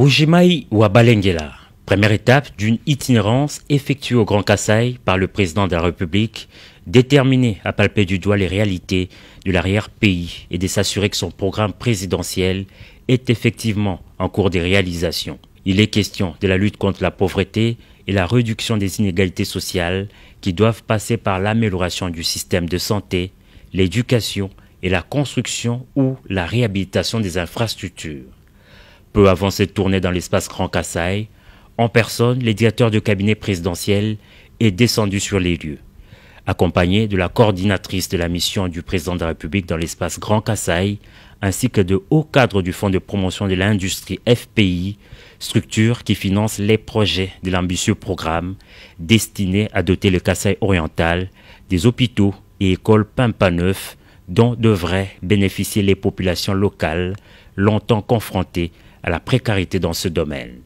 Mbuji-Mayi ou à Balengela, première étape d'une itinérance effectuée au Grand Kasaï par le président de la République, déterminé à palper du doigt les réalités de l'arrière-pays et de s'assurer que son programme présidentiel est effectivement en cours de réalisation. Il est question de la lutte contre la pauvreté et la réduction des inégalités sociales qui doivent passer par l'amélioration du système de santé, l'éducation et la construction ou la réhabilitation des infrastructures. Peu avant cette tournée dans l'espace Grand Kasaï, en personne, le directeur de cabinet présidentiel est descendu sur les lieux. Accompagné de la coordinatrice de la mission du président de la République dans l'espace Grand Kasaï, ainsi que de hauts cadres du Fonds de promotion de l'industrie FPI, structure qui finance les projets de l'ambitieux programme destiné à doter le Kasaï oriental des hôpitaux et écoles Pimpa-Neuf dont devraient bénéficier les populations locales longtemps confrontées à la précarité dans ce domaine.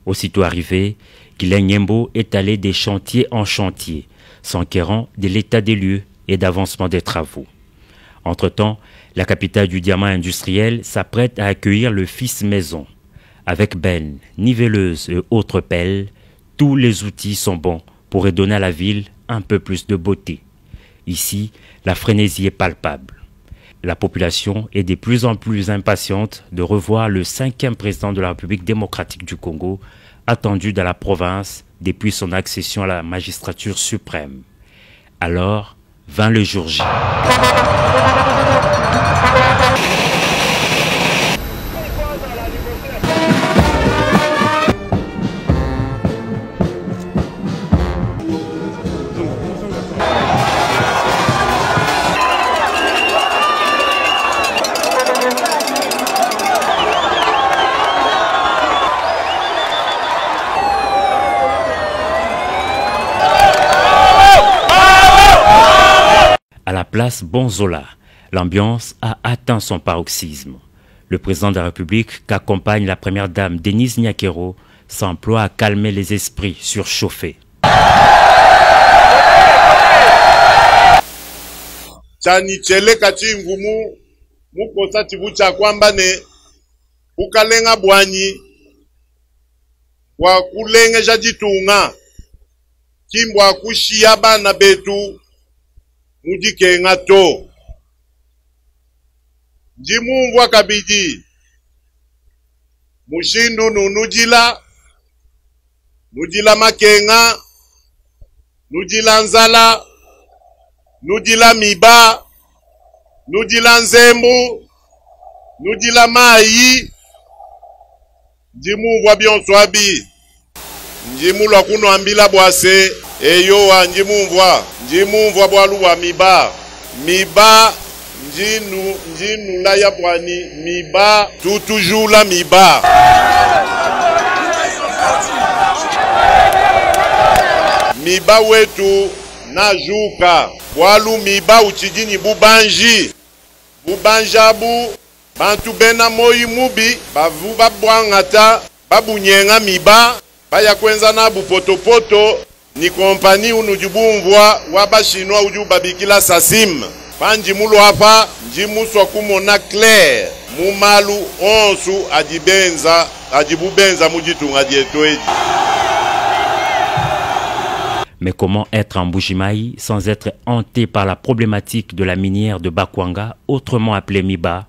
Aussitôt arrivé, Guilain Nyembo est allé des chantiers en chantier, s'enquérant de l'état des lieux et d'avancement des travaux. Entre-temps, la capitale du diamant industriel s'apprête à accueillir le fils maison. Avec benne, niveleuse et autres pelles, tous les outils sont bons pour redonner à la ville un peu plus de beauté. Ici, la frénésie est palpable. La population est de plus en plus impatiente de revoir le 5e président de la République démocratique du Congo, attendu dans la province depuis son accession à la magistrature suprême. Alors, vint le jour J. À la place Bonzola, l'ambiance a atteint son paroxysme. Le président de la République, qu'accompagne la première dame Denise Nyakero, s'emploie à calmer les esprits surchauffés. Chanichele kati ngumu mukosa chibucha kwamba ne ukalenga bwanyi wa kulenga jitunga kimbwa kushia bana betu mujikenga to njimumvwa kabidi mushindu nunujila nujila makenga nujila nzala nujila miba nujila nzembu nujila mayi njimumvwa byonswabi njimulwa kuno ambila bwase eyowa njimumvwa bwaluwa miba njinula ya bwani miba tutujula miba miba wetu najuka bwalu miba uchijini bubanjabu bantu bena moyi mubi bavu babwangata babunyenga miba baya kwenza na bupotopoto ni kompani unujubumvwa wabashinwa ujubabikila sasim panji mulu hapa njimuswa kumona clair mumalu onsu ajibubenza mujitunga dietoeji. Mais comment être en Mbuji-Mayi sans être hanté par la problématique de la minière de Bakwanga, autrement appelée Miba?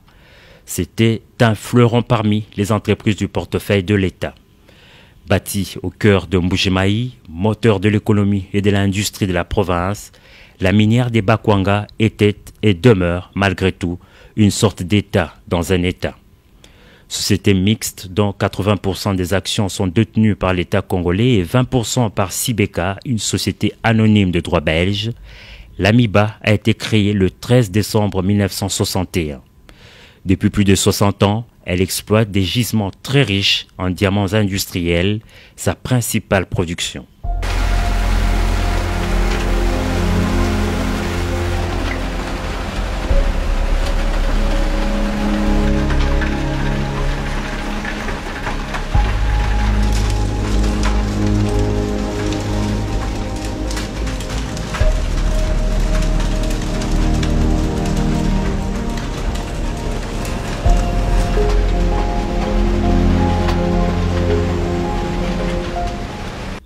C'était un fleuron parmi les entreprises du portefeuille de l'État. Bâtie au cœur de Mbuji-Mayi, moteur de l'économie et de l'industrie de la province, la minière des Bakwanga était et demeure malgré tout une sorte d'État dans un État. Société mixte dont 80% des actions sont détenues par l'État congolais et 20% par Sibeka, une société anonyme de droit belge, la MIBA a été créée le 13 décembre 1961. Depuis plus de 60 ans, elle exploite des gisements très riches en diamants industriels, sa principale production.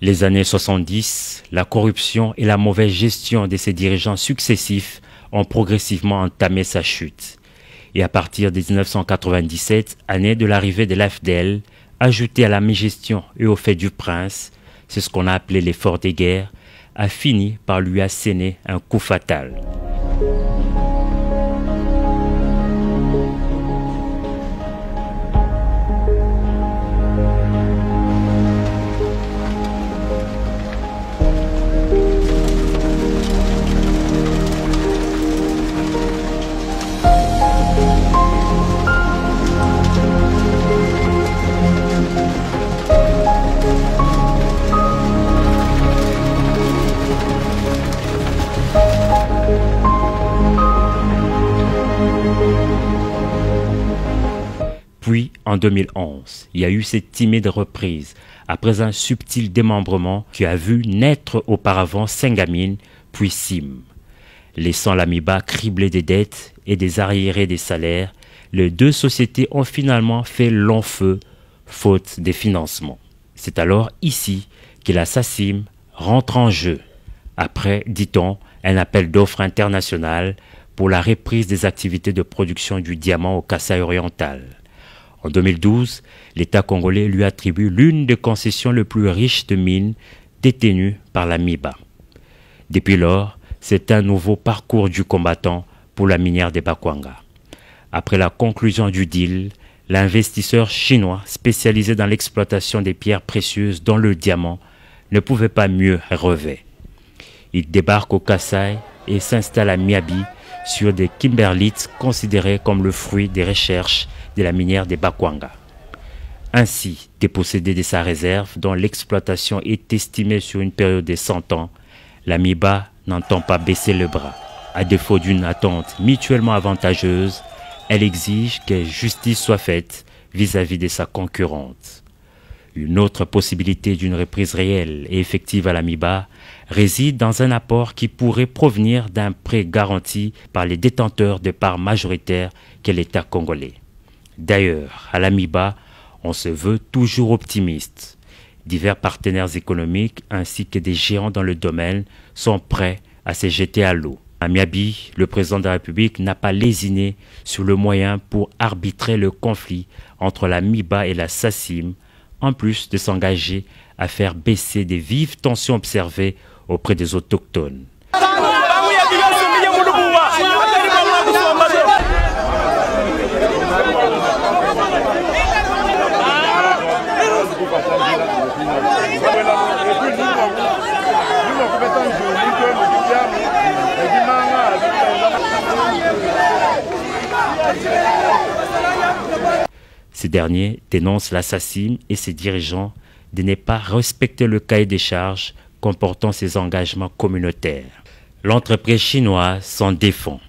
Les années 70, la corruption et la mauvaise gestion de ses dirigeants successifs ont progressivement entamé sa chute. Et à partir de 1997, année de l'arrivée de l'AFDEL, ajouté à la mégestion et au fait du prince, c'est ce qu'on a appelé l'effort des guerres, a fini par lui asséner un coup fatal. Puis, en 2011, il y a eu cette timide reprise, après un subtil démembrement qui a vu naître auparavant Sengamine, puis Sim. Laissant l'Amiba criblé des dettes et des arriérés des salaires, les deux sociétés ont finalement fait long feu, faute des financements. C'est alors ici que la SACIM rentre en jeu, après, dit-on, un appel d'offres international pour la reprise des activités de production du diamant au Kasaï oriental. En 2012, l'État congolais lui attribue l'une des concessions les plus riches de mines détenues par la MIBA. Depuis lors, c'est un nouveau parcours du combattant pour la minière des Bakwanga. Après la conclusion du deal, l'investisseur chinois spécialisé dans l'exploitation des pierres précieuses dont le diamant ne pouvait pas mieux rêver. Il débarque au Kasaï et s'installe à Miabi sur des kimberlites considérés comme le fruit des recherches de la minière des Bakwanga. Ainsi, dépossédé de sa réserve dont l'exploitation est estimée sur une période de 100 ans, la MIBA n'entend pas baisser le bras. À défaut d'une attente mutuellement avantageuse, elle exige que justice soit faite vis-à-vis de sa concurrente. Une autre possibilité d'une reprise réelle et effective à la MIBA réside dans un apport qui pourrait provenir d'un prêt garanti par les détenteurs de parts majoritaires qu'est l'État congolais. D'ailleurs, à la MIBA, on se veut toujours optimiste. Divers partenaires économiques ainsi que des géants dans le domaine sont prêts à se jeter à l'eau. À Miabi, le président de la République n'a pas lésiné sur le moyen pour arbitrer le conflit entre la MIBA et la SACIM, en plus de s'engager à faire baisser des vives tensions observées auprès des autochtones. Ces derniers dénoncent la SACIM et ses dirigeants de ne pas respecter le cahier des charges comportant ses engagements communautaires. L'entreprise chinoise s'en défend.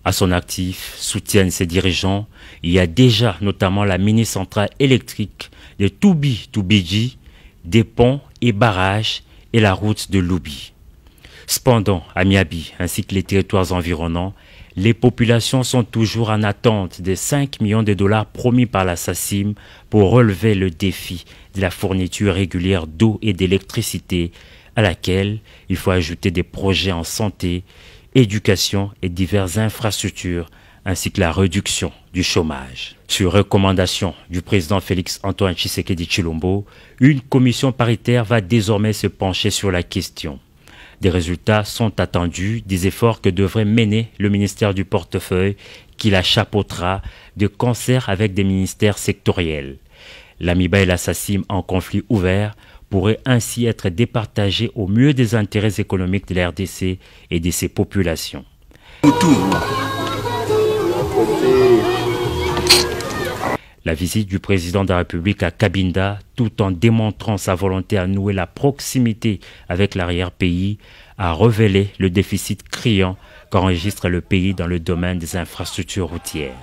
À son actif, soutiennent ses dirigeants. Il y a déjà notamment la mini-centrale électrique de Toubi-Toubidji, des ponts et barrages et la route de Loubi. Cependant, à Miabi ainsi que les territoires environnants, les populations sont toujours en attente des 5 millions de dollars promis par la SACIM pour relever le défi de la fourniture régulière d'eau et d'électricité, à laquelle il faut ajouter des projets en santé, éducation et diverses infrastructures, ainsi que la réduction du chômage. Sur recommandation du président Félix Antoine Tshisekedi Tshilombo, une commission paritaire va désormais se pencher sur la question. Des résultats sont attendus des efforts que devrait mener le ministère du portefeuille qui la chapeautera de concert avec des ministères sectoriels. La MIBA et la SACIM en conflit ouvert pourraient ainsi être départagés au mieux des intérêts économiques de la RDC et de ses populations. La visite du président de la République à Cabinda, tout en démontrant sa volonté à nouer la proximité avec l'arrière-pays, a révélé le déficit criant qu'enregistre le pays dans le domaine des infrastructures routières.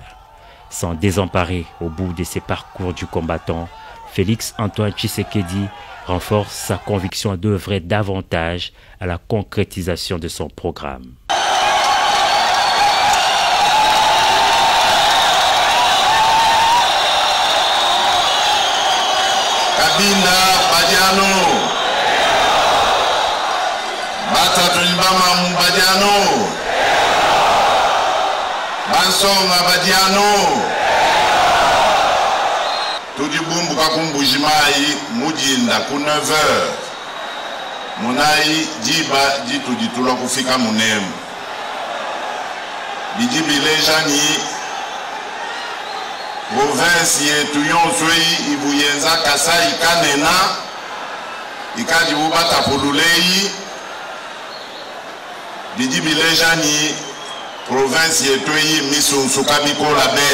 Sans désemparer au bout de ses parcours du combattant, Félix Antoine Tshisekedi renforce sa conviction d'œuvrer davantage à la concrétisation de son programme. Kabinda Badiano. tunibama mbadiano. Bansonga badiano. Tudibumbu kakumbujimai mujinda ku 9h. Munai jiba jitu ditula kufika munemu. Bijibileja ni province yetu yonswei ibuyenza Kasai kanena ikadi bubata pululei. Bijibileja ni province yetu yi misunsuka bikola be.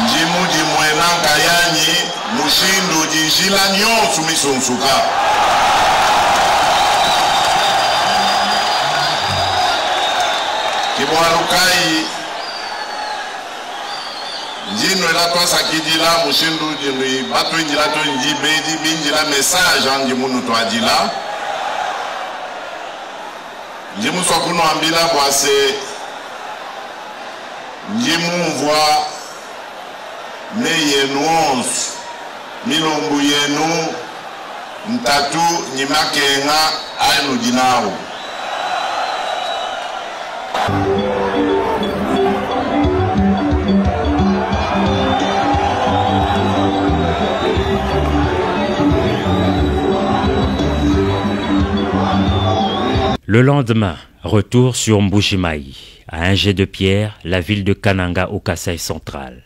Njimu di mwena kayanyi mushindu jinjila nyonsu misunsuka. Kiboarukai njino ela twa sakidila mushindu jini batu injila to njibe binjila message anji munu to adila njimu sokuno ambila bwase njimu mvwa ne yenu onsu milombu yenu ntatu nyimakenga ainu jinawu. Le lendemain, retour sur Mbujimayi, à un jet de pierre, la ville de Kananga au Kasaï central.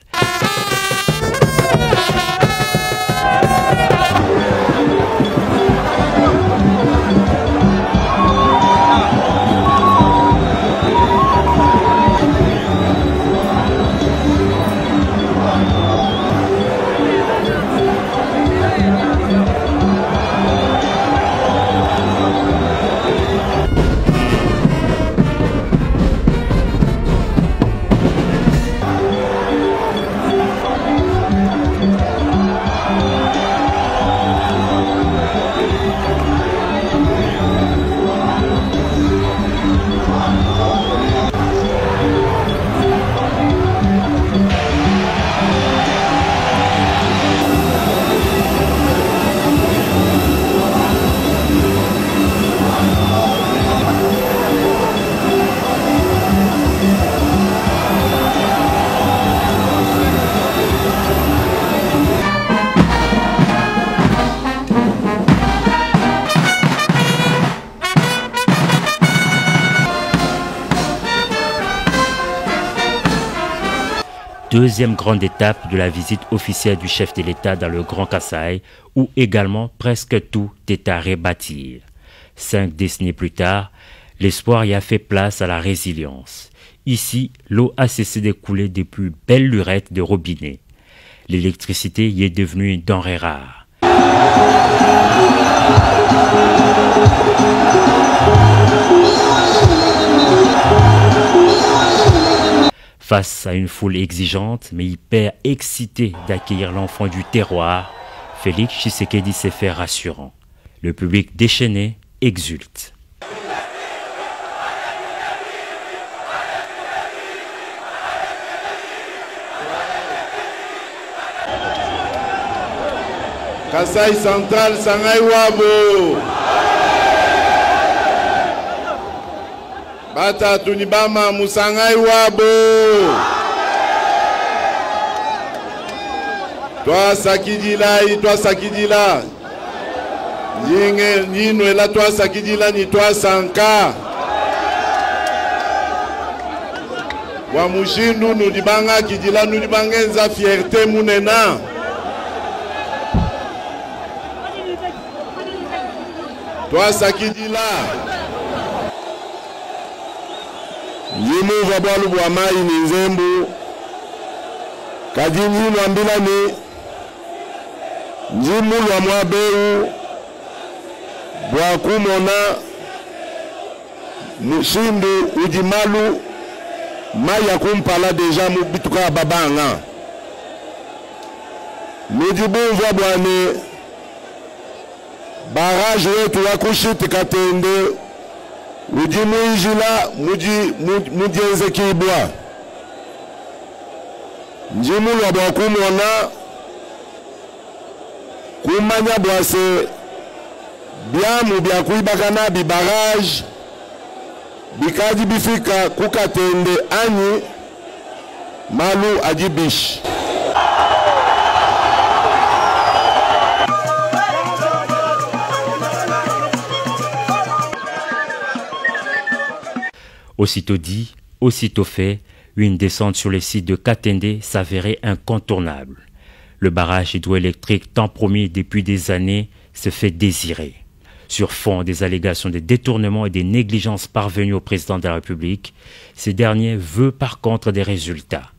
Deuxième grande étape de la visite officielle du chef de l'État dans le Grand Kasaï, où également presque tout est à rebâtir. 5 décennies plus tard, l'espoir y a fait place à la résilience. Ici, l'eau a cessé de couler des plus belles lurettes de robinet. L'électricité y est devenue une denrée rare. Face à une foule exigeante mais hyper excitée d'accueillir l'enfant du terroir, Félix Tshisekedi s'est fait rassurant. Le public déchaîné exulte. Kasaï central Sangai Wabo. Bata tunibama musangai wabo. Toi sakidila i toi sakidila. Yinge nino ela toi sakidila ni toi sanka. Wa mushindu nudibanga kidila nudibangenza fierté munena. Toi sakidila. Yimu vabalu bwamai ni nzembu kadini mwambilani njimu lwa mwabeu bwakumona mushindu ujimalu maya kumpala deja mubituka babanga nujibumva bwane barrage wetu wakushiti katende ujimuijila mujenze kibwa njimulwa bwakumona kumanya bwase byamu bya kuibakana bibarage bikaji bifika kukatende anyi malu ajibish. Aussitôt dit, aussitôt fait, une descente sur les sites de Katende s'avérait incontournable. Le barrage hydroélectrique tant promis depuis des années se fait désirer. Sur fond des allégations de détournements et des négligences parvenues au président de la République, ce dernier veut par contre des résultats.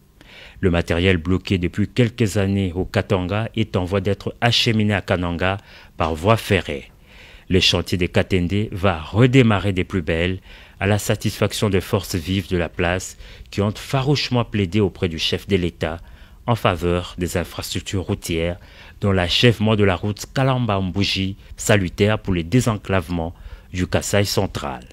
Le matériel bloqué depuis quelques années au Katanga est en voie d'être acheminé à Kananga par voie ferrée. Le chantier de Katende va redémarrer des plus belles à la satisfaction des forces vives de la place qui ont farouchement plaidé auprès du chef de l'État en faveur des infrastructures routières, dont l'achèvement de la route Kalamba-Mbouji, salutaire pour le désenclavement du Kasaï central.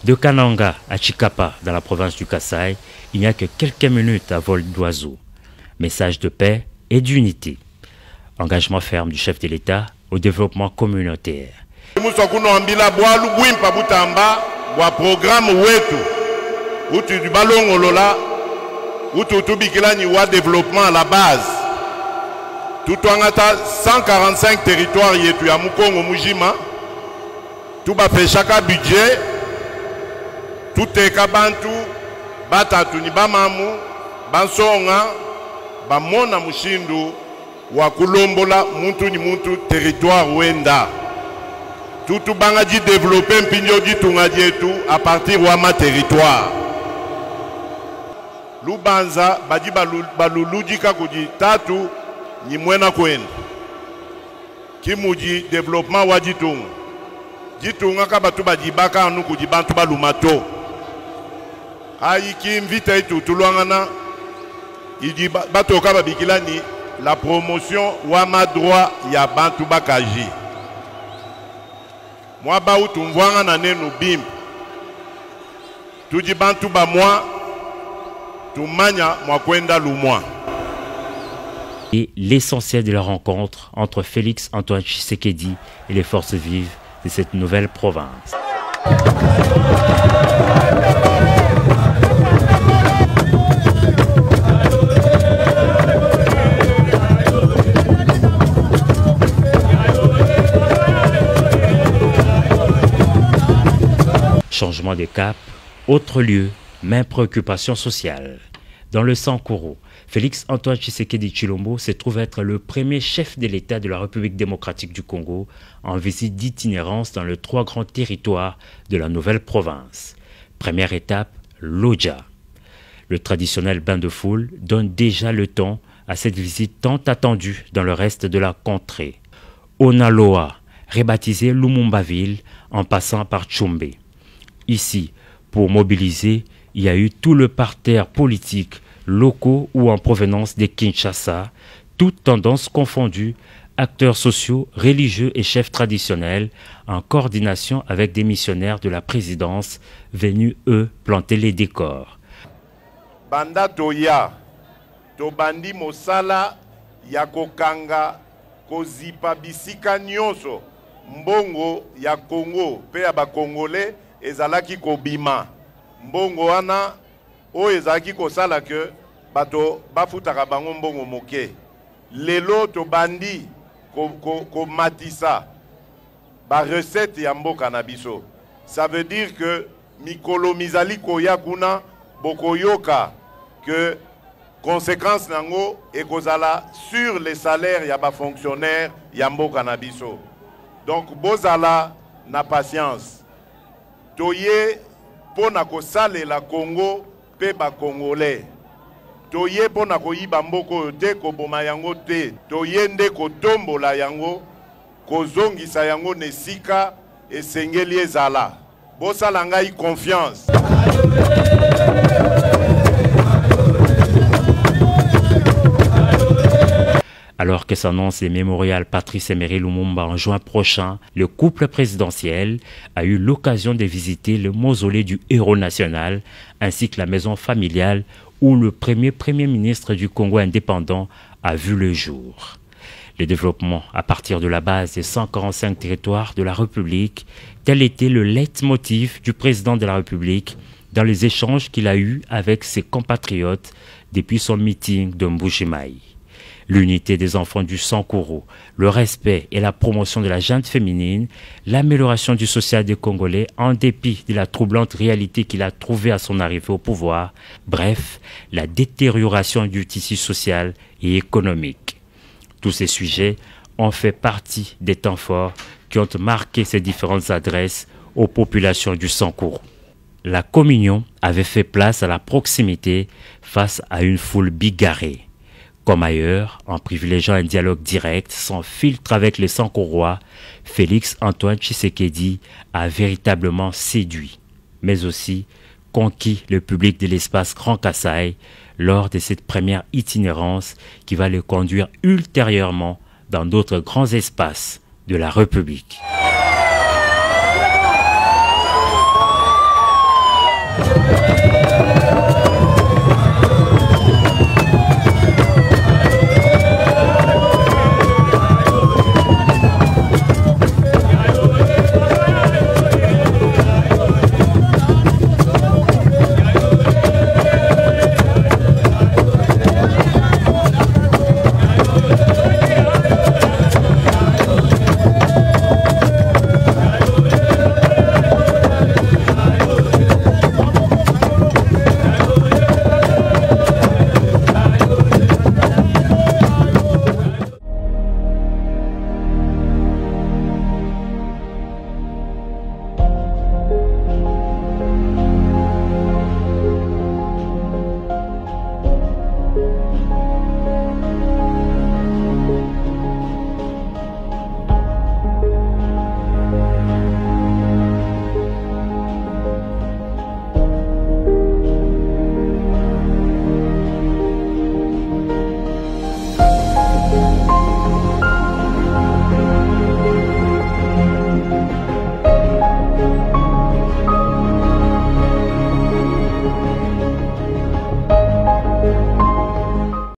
De Kananga à Chikapa, dans la province du Kasaï, il n'y a que quelques minutes à vol d'oiseau. Message de paix et d'unité. Engagement ferme du chef de l'État au développement communautaire. Développement à la base. Tout en 145 territoires yetu ya Mukongo Mujima. Tout va faire chaque budget. Tout est kabantu, batatu ni bamamu, bansonga, bamona mushindu, wakulombola muntu ni muntu territoire wenda. Tout banga di développer mpinyo di tunga dietu à partir de ma territoire. Lubanza badi balulujika kudi tatu ni mwena kwenda. Kimuji développement wadi tunga. Ditunga kabatu badi baka anu kudi bantu balumato. Aïki invite tout tulwangana il dit batoka babikilani la promotion wama droit ya bantu bakaji moi ba utumvwanga na nenu bim tudi bantu ba moi tumanya mwa kwenda lumwa. Et l'essentiel de la rencontre entre Félix Antoine Tshisekedi et les forces vives de cette nouvelle province. Changement de cap, autre lieu, même préoccupation sociale. Dans le Sankuru, Félix Antoine Tshisekedi Tshilombo se trouve être le premier chef de l'État de la République démocratique du Congo en visite d'itinérance dans les 3 grands territoires de la nouvelle province. Première étape, Lodja. Le traditionnel bain de foule donne déjà le ton à cette visite tant attendue dans le reste de la contrée. Onaloa, rebaptisé Lumumbaville en passant par Tchumbe. Ici, pour mobiliser, il y a eu tout le parterre politique, locaux ou en provenance de Kinshasa, toutes tendances confondues, acteurs sociaux, religieux et chefs traditionnels, en coordination avec des missionnaires de la présidence, venus, eux, planter les décors. Banda toya, tobandi mosala, yakokanga, kozipa bisika nyonso, mbongo ya Congo, pe ya ba Congolais, ezalaki kobima mbongo wana o ezalaki kosala ke bato bafutaka bango mbongo moke lelo to bandi ko matisa ba recette ya mboka na biso. Ça veut dire que mikolo mizali koya kuna bokoyoka que conséquence nango ekozala sur les salaires ya ba fonctionnaires ya mboka na biso. Donc bozala na patience. Toye pona ko sale la Congo pe ba Congolais. Toye pona ko yiba mboko te ko boma yango te. Toye nde ko tombola yango ko zongisa yango nesika esengeli ezala. Bosala ngai confiance. Alors que s'annonce le mémorial Patrice Emery Lumumba en juin prochain, le couple présidentiel a eu l'occasion de visiter le mausolée du héros national ainsi que la maison familiale où le premier ministre du Congo indépendant a vu le jour. Le développement à partir de la base des 145 territoires de la République, tel était le leitmotiv du président de la République dans les échanges qu'il a eus avec ses compatriotes depuis son meeting de Mbujimayi. L'unité des enfants du Sankuru, le respect et la promotion de la gente féminine, l'amélioration du social des Congolais en dépit de la troublante réalité qu'il a trouvée à son arrivée au pouvoir, bref, la détérioration du tissu social et économique. Tous ces sujets ont fait partie des temps forts qui ont marqué ces différentes adresses aux populations du Sankuru. La communion avait fait place à la proximité face à une foule bigarrée. Comme ailleurs, en privilégiant un dialogue direct, sans filtre avec les Sankurois, Félix Antoine Tshisekedi a véritablement séduit, mais aussi conquis le public de l'espace Grand Kasaï lors de cette première itinérance qui va le conduire ultérieurement dans d'autres grands espaces de la République.